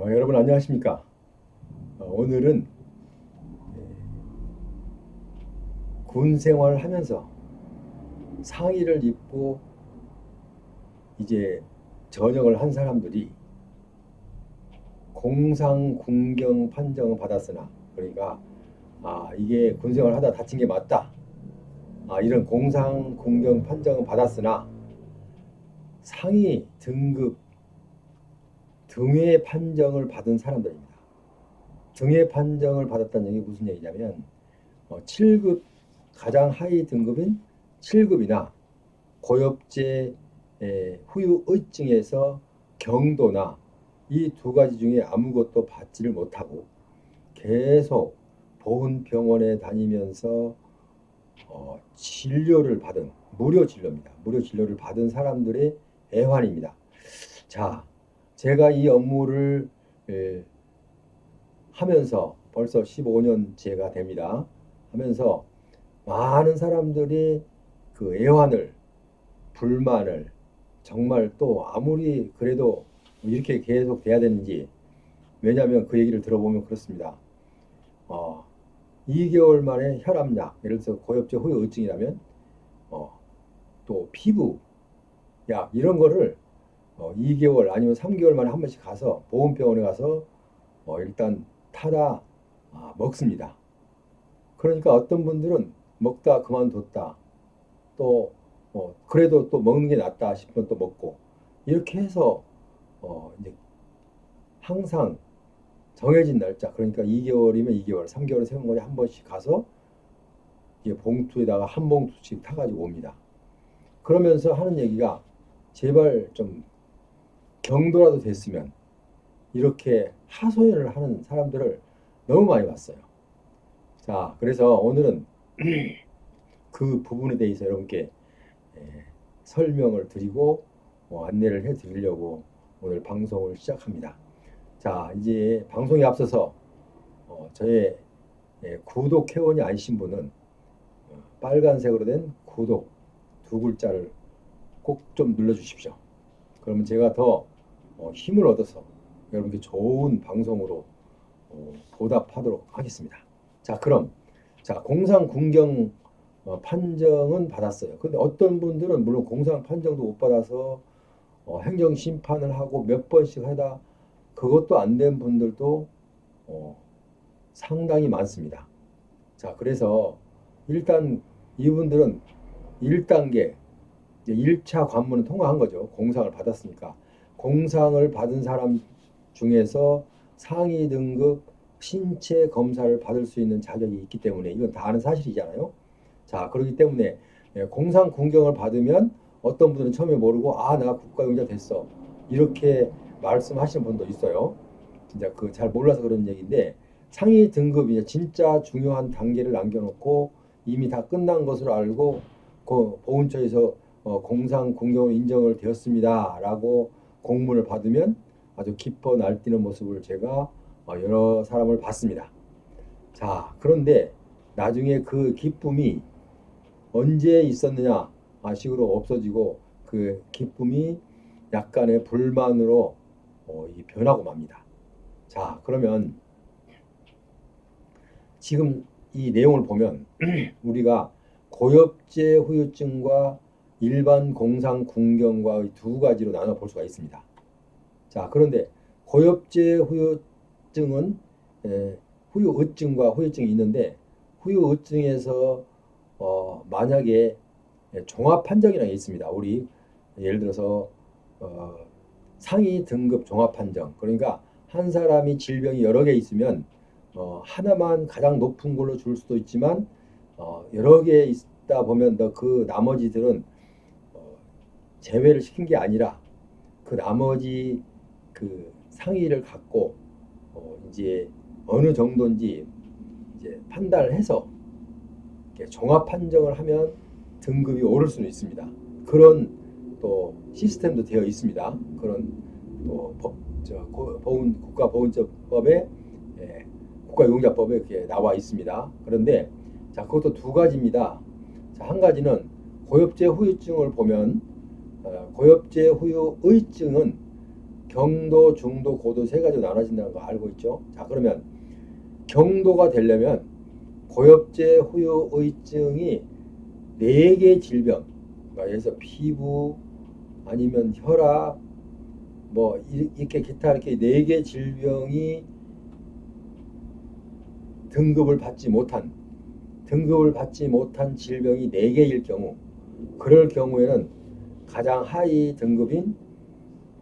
여러분 안녕하십니까? 오늘은 군 생활을 하면서 상의를 입고 이제 전역을 한 사람들이 공상군경 판정을 받았으나, 그러니까 이게 군 생활을 하다 다친 게 맞다, 이런 공상군경 판정을 받았으나 상위 등급 등회 판정을 받은 사람들입니다. 등회 판정을 받았다는 얘기 무슨 얘기냐면 7급, 가장 하위 등급인 7급이나 고엽제 후유의증에서 경도나 이 두 가지 중에 아무것도 받지를 못하고 계속 보훈병원에 다니면서 진료를 받은, 무료 진료입니다. 무료 진료를 받은 사람들의 애환입니다. 자, 제가 이 업무를 하면서 벌써 15년째가 됩니다. 하면서 많은 사람들이 그 애환을, 불만을, 정말 또 아무리 그래도 이렇게 계속 돼야 되는지, 왜냐하면 그 얘기를 들어보면 그렇습니다. 어, 2개월 만에 혈압약, 예를 들어서 고엽제 후유증이라면 또 피부 약 이런 거를 2개월 아니면 3개월 만에 한 번씩 가서 보건병원에 가서 일단 타다 먹습니다. 그러니까 어떤 분들은 먹다 그만뒀다, 또 그래도 또 먹는 게 낫다 싶으면 또 먹고, 이렇게 해서 이제 항상 정해진 날짜, 그러니까 2개월이면 2개월, 3개월에 세운 거에 한 번씩 가서 이게 봉투에다가 한 봉투씩 타가지고 옵니다. 그러면서 하는 얘기가 제발 좀 경도라도 됐으면, 이렇게 하소연을 하는 사람들을 너무 많이 봤어요. 자, 그래서 오늘은 그 부분에 대해서 여러분께 설명을 드리고 안내를 해 드리려고 오늘 방송을 시작합니다. 자, 이제 방송에 앞서서 저의 구독 회원이 아니신 분은 빨간색으로 된 구독 두 글자를 꼭 좀 눌러주십시오. 그러면 제가 더 힘을 얻어서 여러분께 좋은 방송으로 보답하도록 하겠습니다. 자, 그럼 공상군경 판정은 받았어요. 근데 어떤 분들은 물론 공상 판정도 못 받아서 행정 심판을 하고 몇 번씩 하다 그것도 안 된 분들도 어, 상당히 많습니다. 자, 그래서 일단 이분들은 1단계, 1차 관문은 통과한 거죠. 공상을 받았으니까. 공상을 받은 사람 중에서 상위 등급 신체 검사를 받을 수 있는 자격이 있기 때문에 이건 다 아는 사실이잖아요. 자, 그렇기 때문에 공상 군경을 받으면 어떤 분들은 처음에 모르고 나 국가용자 됐어, 이렇게 말씀하시는 분도 있어요. 진짜 그 잘 몰라서 그런 얘기인데, 상위 등급이 진짜 중요한 단계를 남겨놓고 이미 다 끝난 것으로 알고 그 보훈처에서 공상 군경으로 인정을 되었습니다라고 공문을 받으면 아주 기뻐 날뛰는 모습을 제가 여러 사람을 봤습니다. 자, 그런데 나중에 그 기쁨이 언제 있었느냐 식으로 없어지고 그 기쁨이 약간의 불만으로 변하고 맙니다. 자, 그러면 지금 이 내용을 보면 우리가 고엽제 후유증과 일반 공상 군경과 두 가지로 나눠 볼 수가 있습니다. 자, 그런데 고엽제 후유증은 후유증과 후유증이 있는데, 후유증에서 만약에 종합 판정이라는 게 있습니다. 우리 예를 들어서 상위 등급 종합 판정, 그러니까 한 사람이 질병이 여러 개 있으면 하나만 가장 높은 걸로 줄 수도 있지만 여러 개 있다 보면 그 나머지들은 제외를 시킨 게 아니라 그 나머지 그 상위를 갖고 이제 어느 정도인지 이제 판단을 해서 종합 판정을 하면 등급이 오를 수는 있습니다. 그런 또 시스템도 되어 있습니다. 그런 또 국가보훈처법에 국가용자법에 그게 나와 있습니다. 그런데 자, 그것도 두 가지입니다. 자, 한 가지는 고엽제 후유증을 보면 고엽제 후유의증은 경도, 중도, 고도 세 가지로 나눠진다는 거 알고 있죠? 자, 그러면 경도가 되려면 고엽제 후유의증이 네 개 질병, 그러니까 예를 들어서 피부 아니면 혈압 뭐 이렇게 기타 이렇게 네 개 질병이 등급을 받지 못한 질병이 네 개일 경우, 그럴 경우에는 가장 하위 등급인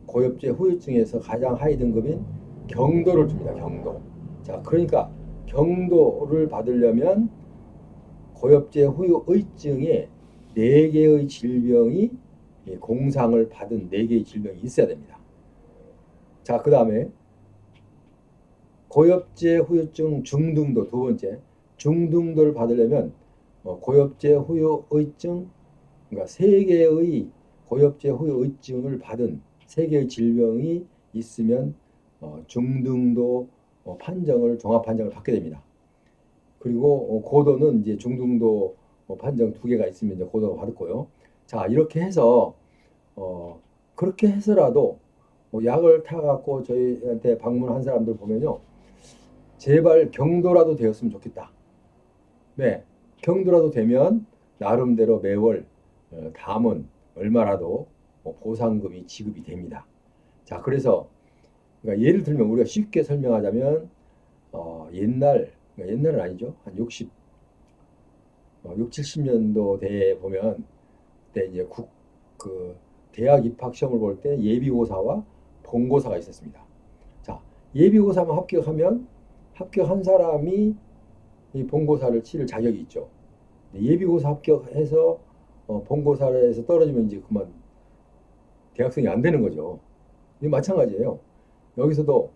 고엽제 후유증에서 가장 하위 등급인 경도를 줍니다. 경도. 자, 그러니까 경도를 받으려면 고엽제 후유의증에 네 개의 질병이 공상을 받은 네 개의 질병이 있어야 됩니다. 자, 그 다음에 고엽제 후유증 중등도 두 번째, 중등도를 받으려면 고엽제 후유의증, 그러니까 세 개의 고엽제 후유의증을 받은 세 개의 질병이 있으면 중등도 판정을 종합 판정을 받게 됩니다. 그리고 고도는 이제 중등도 판정 두 개가 있으면 이제 고도가 받고요. 자, 이렇게 해서 그렇게 해서라도 약을 타갖고 저희한테 방문한 사람들 보면요, 제발 경도라도 되었으면 좋겠다. 네, 경도라도 되면 나름대로 매월 담은 얼마라도 보상금이 지급이 됩니다. 자, 그래서 그러니까 예를 들면 우리가 쉽게 설명하자면 그러니까 옛날은 아니죠. 한 6, 70년도 대에 보면 그때 이제 그 대학 입학 시험을 볼 때 예비고사와 본고사가 있었습니다. 자, 예비고사만 합격한 사람이 이 본고사를 치를 자격이 있죠. 예비고사 합격해서 본고사에서 떨어지면 이제 그만 대학생이 안 되는 거죠. 이 마찬가지예요. 여기서도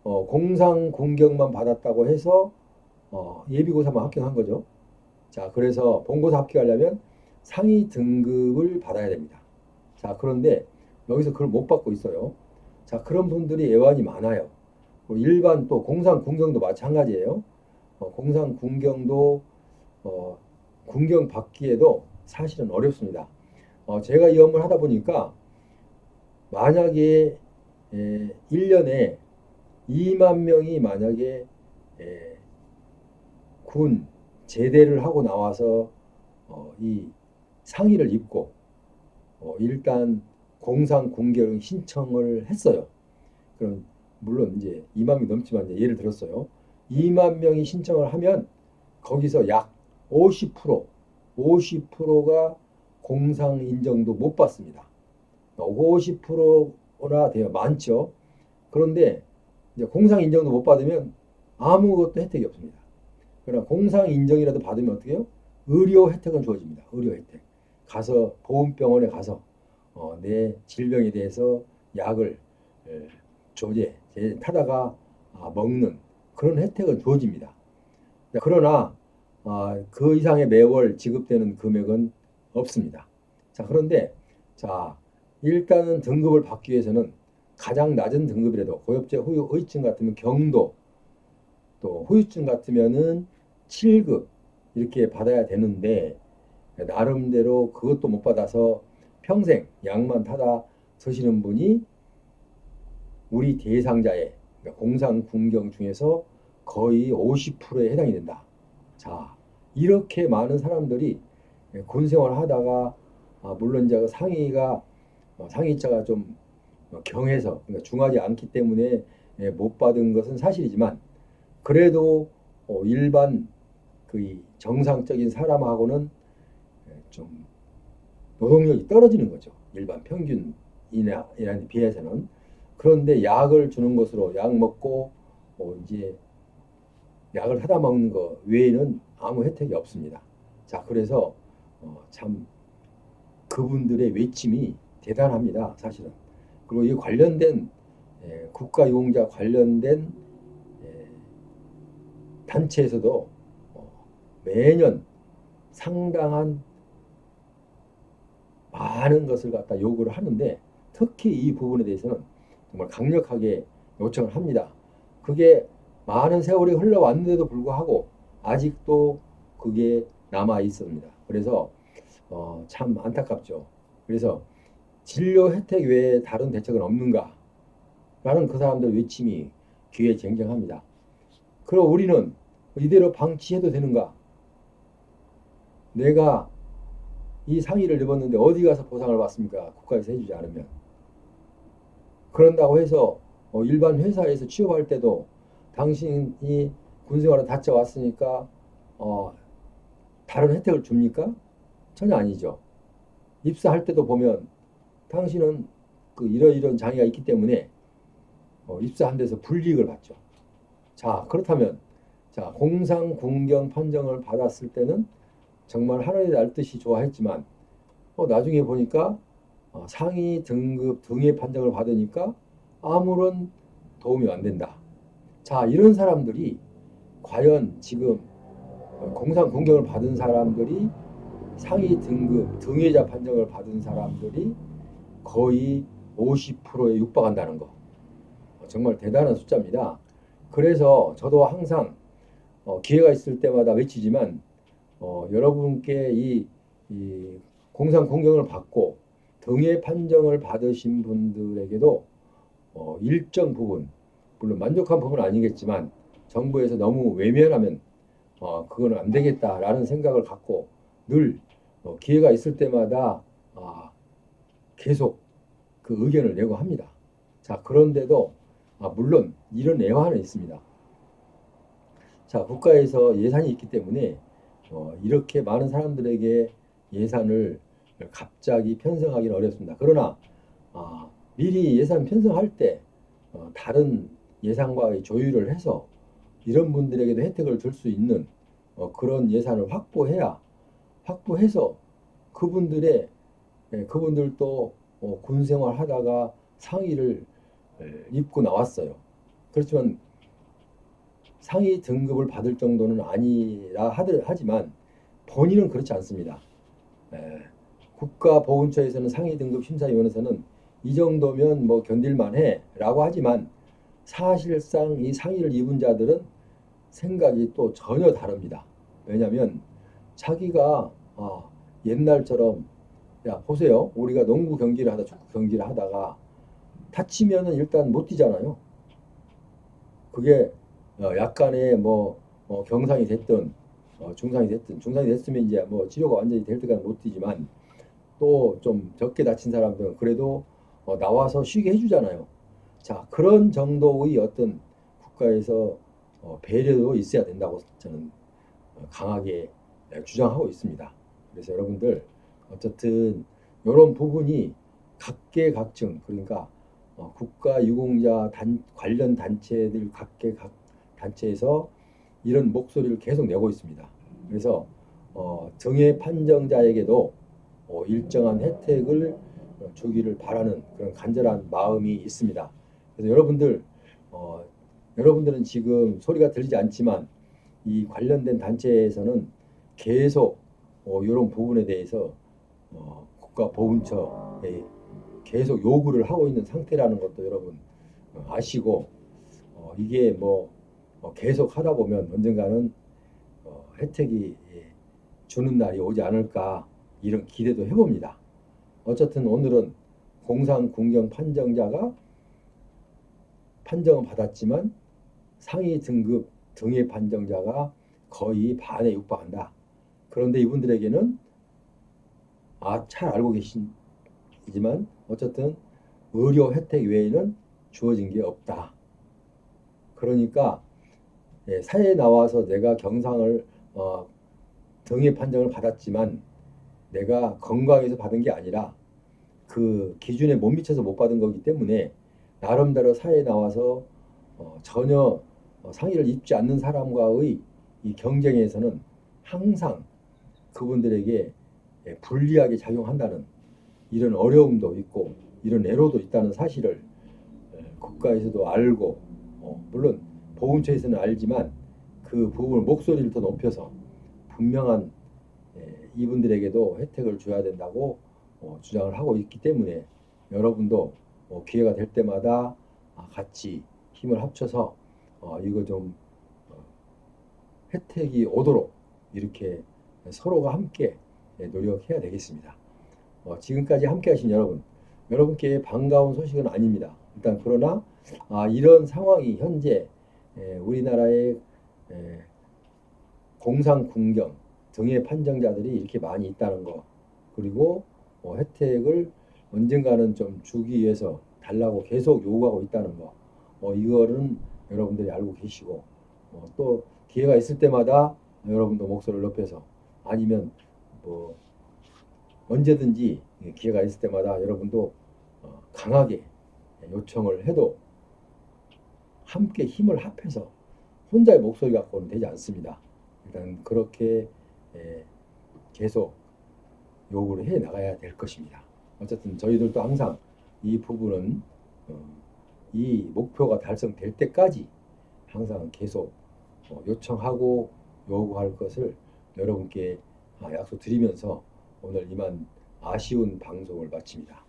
공상 공경만 받았다고 해서 예비고사만 합격한 거죠. 자, 그래서 본고사 합격하려면 상위 등급을 받아야 됩니다. 자, 그런데 여기서 그걸 못 받고 있어요. 자, 그런 분들이 애완이 많아요. 일반 또 공상 군경도 마찬가지예요. 공상 군경도 군경 받기에도 사실은 어렵습니다. 제가 이 업무를 하다 보니까 만약에 1년에 2만 명이 만약에 군 제대를 하고 나와서 이 상의를 입고 일단 공상 군경 신청을 했어요. 그럼 물론 이제 2만 명이 넘지만 이제 예를 들었어요. 2만 명이 신청을 하면 거기서 약 50%가 공상 인정도 못 받습니다. 50%나 돼요. 많죠. 그런데 이제 공상 인정도 못 받으면 아무것도 혜택이 없습니다. 그러나 공상 인정이라도 받으면 어떻게 해요? 의료 혜택은 주어집니다. 의료 혜택. 가서 보훈병원에 가서 내 질병에 대해서 약을 타다가 먹는 그런 혜택은 주어집니다. 그러나 그 이상의 매월 지급되는 금액은 없습니다. 자, 그런데 자, 일단은 등급을 받기 위해서는 가장 낮은 등급이라도 고엽제 후유의증 같으면 경도, 또 후유증 같으면은 7급 이렇게 받아야 되는데 나름대로 그것도 못 받아서 평생 약만 타다 드시는 분이 우리 대상자의 그러니까 공상군경 중에서 거의 50%에 해당이 된다. 자, 이렇게 많은 사람들이 군 생활을 하다가 물론 이제 그 상위자가 좀 경해서 그러니까 중하지 않기 때문에 못 받은 것은 사실이지만 그래도 일반 그 정상적인 사람하고는 좀 노동력이 떨어지는 거죠. 일반 평균이나 비해서는. 그런데 약을 주는 것으로 약 먹고 이제 약을 사다 먹는 거 외에는 아무 혜택이 없습니다. 자, 그래서 참 그분들의 외침이 대단합니다. 사실은. 그리고 이 관련된 국가유공자 관련된 단체에서도 매년 상당한 많은 것을 갖다 요구를 하는데 특히 이 부분에 대해서는 정말 강력하게 요청을 합니다. 그게 많은 세월이 흘러왔는데도 불구하고 아직도 그게 남아 있습니다. 그래서 참 안타깝죠. 그래서 진료 혜택 외에 다른 대책은 없는가? 라는 그 사람들 외침이 귀에 쟁쟁합니다. 그럼 우리는 이대로 방치해도 되는가? 내가 이 상의를 입었는데 어디 가서 보상을 받습니까? 국가에서 해주지 않으면. 그런다고 해서 일반 회사에서 취업할 때도 당신이 군생활을 다쳐왔으니까 어, 다른 혜택을 줍니까? 전혀 아니죠. 입사할 때도 보면 당신은 그 이러이러한 장애가 있기 때문에 입사한 데서 불이익을 받죠. 자, 그렇다면 자, 공상 공경 판정을 받았을 때는 정말 하늘이 날 듯이 좋아했지만 나중에 보니까 상위 등급 등의 판정을 받으니까 아무런 도움이 안 된다. 자, 이런 사람들이 과연 지금 공상 공경을 받은 사람들이 상위 등급 등회자 판정을 받은 사람들이 거의 50%에 육박한다는 거. 정말 대단한 숫자입니다. 그래서 저도 항상 기회가 있을 때마다 외치지만 여러분께 이 공상 공경을 받고 등의 판정을 받으신 분들에게도 일정 부분, 물론 만족한 부분은 아니겠지만 정부에서 너무 외면하면 그거는 안 되겠다라는 생각을 갖고 늘 기회가 있을 때마다 계속 그 의견을 내고 합니다. 자, 그런데도 물론 이런 애환은 있습니다. 자, 국가에서 예산이 있기 때문에 이렇게 많은 사람들에게 예산을 갑자기 편성하기는 어렵습니다. 그러나 미리 예산 편성할 때 다른 예산과의 조율을 해서 이런 분들에게도 혜택을 줄 수 있는 그런 예산을 확보해서 그분들의 그분들도 군 생활하다가 상의를 입고 나왔어요. 그렇지만 상위 등급을 받을 정도는 아니라 하지만 본인은 그렇지 않습니다. 국가보훈처에서는 상위 등급 심사위원회에서는 이 정도면 뭐 견딜만해라고 하지만 사실상 이 상위를 입은 자들은 생각이 또 전혀 다릅니다. 왜냐하면 자기가 옛날처럼 야 보세요. 우리가 농구 경기를 하다 축구 경기를 하다가 다치면은 일단 못 뛰잖아요. 그게 약간의 뭐 경상이 됐든 중상이 됐으면 이제 뭐 치료가 완전히 될 때까지 못 뛰지만 또 좀 적게 다친 사람들은 그래도 나와서 쉬게 해주잖아요. 자, 그런 정도의 어떤 국가에서 배려도 있어야 된다고 저는 강하게 주장하고 있습니다. 그래서 여러분들 어쨌든 이런 부분이 각계각층 그러니까 국가유공자 관련 단체들 각계각 단체에서 이런 목소리를 계속 내고 있습니다. 그래서 정예 판정자에게도 일정한 혜택을 주기를 바라는 그런 간절한 마음이 있습니다. 그래서 어, 여러분들은 지금 소리가 들리지 않지만 이 관련된 단체에서는 계속 이런 부분에 대해서 국가보훈처에 계속 요구를 하고 있는 상태라는 것도 여러분 아시고 이게 뭐 계속 하다 보면 언젠가는 혜택이 주는 날이 오지 않을까 이런 기대도 해봅니다. 어쨌든 오늘은 공상공경 판정자가 판정을 받았지만 상위 등급 등의 판정자가 거의 반에 육박한다. 그런데 이분들에게는 잘 알고 계시지만 어쨌든 의료 혜택 외에는 주어진 게 없다. 그러니까 사회에 나와서 내가 경상을 등의 판정을 받았지만 내가 건강해서 받은 게 아니라 그 기준에 못 미쳐서 못 받은 거기 때문에 나름대로 사회에 나와서 전혀 상의를 입지 않는 사람과의 이 경쟁에서는 항상 그분들에게 불리하게 작용한다는 이런 어려움도 있고 이런 애로도 있다는 사실을 국가에서도 알고 물론 보훈처에서는 알지만 그 부분을 목소리를 더 높여서 분명한 이분들에게도 혜택을 줘야 된다고 주장을 하고 있기 때문에 여러분도 기회가 될 때마다 같이 힘을 합쳐서 이거 좀 혜택이 오도록 이렇게 서로가 함께 노력해야 되겠습니다. 지금까지 함께 하신 여러분께 반가운 소식은 아닙니다. 일단 일단 그러나 이런 상황이 현재 우리나라의 공상궁경 등의 판정자들이 이렇게 많이 있다는 거, 그리고 혜택을 언젠가는 좀 주기 위해서 달라고 계속 요구하고 있다는 거, 이거는 여러분들이 알고 계시고, 또 기회가 있을 때마다 여러분도 목소리를 높여서, 아니면 뭐 언제든지 기회가 있을 때마다 여러분도 강하게 요청을 해도 함께 힘을 합해서 혼자의 목소리 갖고는 되지 않습니다. 일단 그렇게 계속 요구를 해 나가야 될 것입니다. 어쨌든 저희들도 항상 이 부분은 이 목표가 달성될 때까지 항상 계속 요청하고 요구할 것을 여러분께 약속드리면서 오늘 이만 아쉬운 방송을 마칩니다.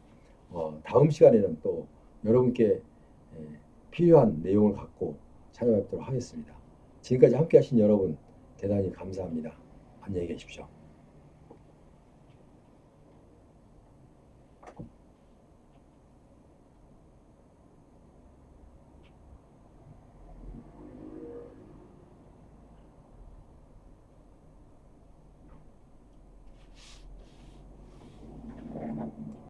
다음 시간에는 또 여러분께 필요한 내용을 갖고 찾아뵙도록 하겠습니다. 지금까지 함께 하신 여러분 대단히 감사합니다. 안녕히 계십시오.